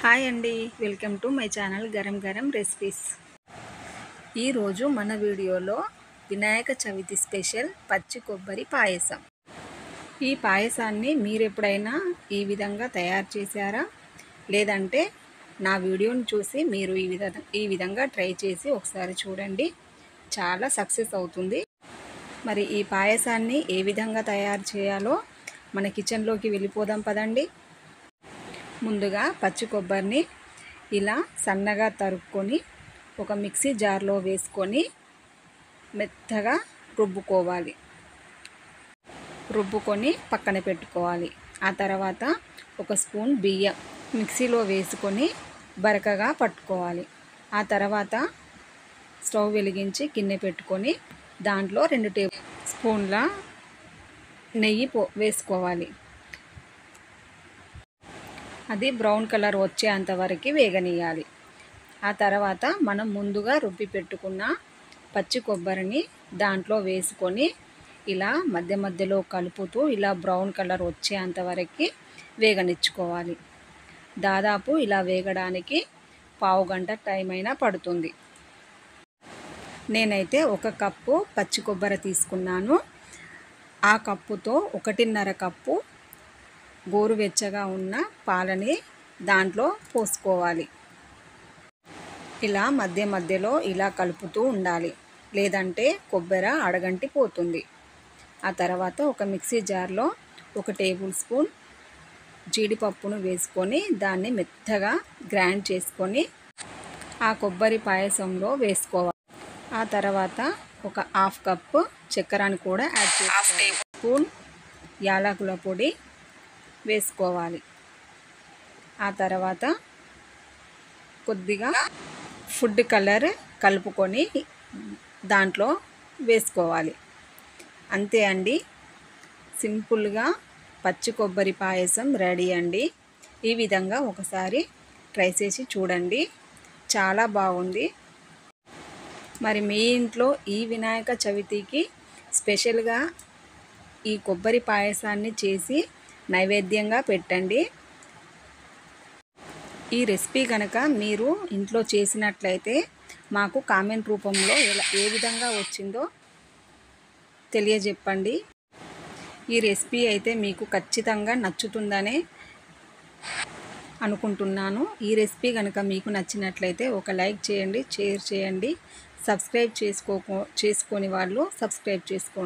Hi అండి, welcome to my channel garam garam recipes. ఈరోజు మన వీడియోలో వినాయక చవితి స్పెషల్ పచ్చి కొబ్బరి పాయసం. ఈ పాయసాన్ని మీరు ఎప్పుడైనా ఈ విధంగా తయారు చేశారా? లేదంటే నా వీడియోని చూసి మీరు ఈ విధంగా ట్రై చేసి ఒకసారి చూడండి, చాలా సక్సెస్ అవుతుంది. మరి ఈ పాయసాన్ని ఏ విధంగా తయారు చేయాలో మన కిచెన్లోకి వెళ్ళిపోదాం పదండి. ముందుగా పచ్చి కొబ్బరిని ఇలా సన్నగా తరుక్కొని ఒక మిక్సీ జార్లో వేసుకొని మెత్తగా రుబ్బుకొని పక్కన పెట్టుకోవాలి. ఆ తర్వాత ఒక స్పూన్ బియ్యం మిక్సీలో వేసుకొని బరకగా పట్టుకోవాలి. ఆ తర్వాత స్టవ్ వెలిగించి గిన్నె పెట్టుకొని దాంట్లో 2 టేబుల్ స్పూన్ల నెయ్యి వేసుకోవాలి. అది బ్రౌన్ కలర్ వచ్చేంత వరకు వేగనీయాలి. ఆ తర్వాత మనం ముందుగా రుబ్బి పెట్టుకున్న పచ్చి కొబ్బరిని దాంట్లో వేసుకొని ఇలా మధ్య మధ్యలో కలుపుతూ ఇలా బ్రౌన్ కలర్ వచ్చేంత వరకు వేగనిచ్చుకోవాలి. దాదాపు ఇలా వేగడానికి పావు గంట టైం అయినా పడుతుంది. నేనైతే 1 కప్పు పచ్చి కొబ్బరి తీసుకున్నాను. ఆ కప్పుతో 1.5 కప్పు గోరువెచ్చగా ఉన్న పాలని దాంట్లో పోసుకోవాలి. ఇలా మధ్య మధ్యలో ఇలా కలుపుతూ ఉండాలి, లేదంటే కొబ్బరి అడగంటి పోతుంది. ఆ తర్వాత ఒక మిక్సీ జార్లో 1 టేబుల్ స్పూన్ జీడిపప్పును వేసుకొని దాన్ని మెత్తగా గ్రైండ్ చేసుకొని ఆ కొబ్బరి పాయసంలో వేసుకోవాలి. ఆ తర్వాత ఒక 1/2 కప్పు చక్కెరను కూడా యాడ్ చేసుకోవాలి. 1 స్పూన్ యాలకుల పొడి వేసుకోవాలి. ఆ తర్వాత కొద్దిగా ఫుడ్ కలర్ కలుపుకొని దాంట్లో వేసుకోవాలి. అంతే అండి, సింపుల్గా పచ్చి కొబ్బరి పాయసం రెడీ అండి. ఈ విధంగా ఒకసారి ట్రై చేసి చూడండి, చాలా బాగుంది. మరి మీ ఇంట్లో ఈ వినాయక చవితికి స్పెషల్గా ఈ కొబ్బరి పాయసాన్ని చేసి నైవేద్యంగా పెట్టండి. ఈ రెసిపీ కనుక మీరు ఇంట్లో చేసినట్లయితే మాకు కామెంట్ రూపంలో ఏ విధంగా వచ్చిందో తెలియజెప్పండి. ఈ రెసిపీ అయితే మీకు ఖచ్చితంగా నచ్చుతుందనే అనుకుంటున్నాను. ఈ రెసిపీ కనుక మీకు నచ్చినట్లయితే ఒక లైక్ చేయండి, షేర్ చేయండి. సబ్స్క్రైబ్ చేసుకోని వాళ్ళు సబ్స్క్రైబ్ చేసుకోండి.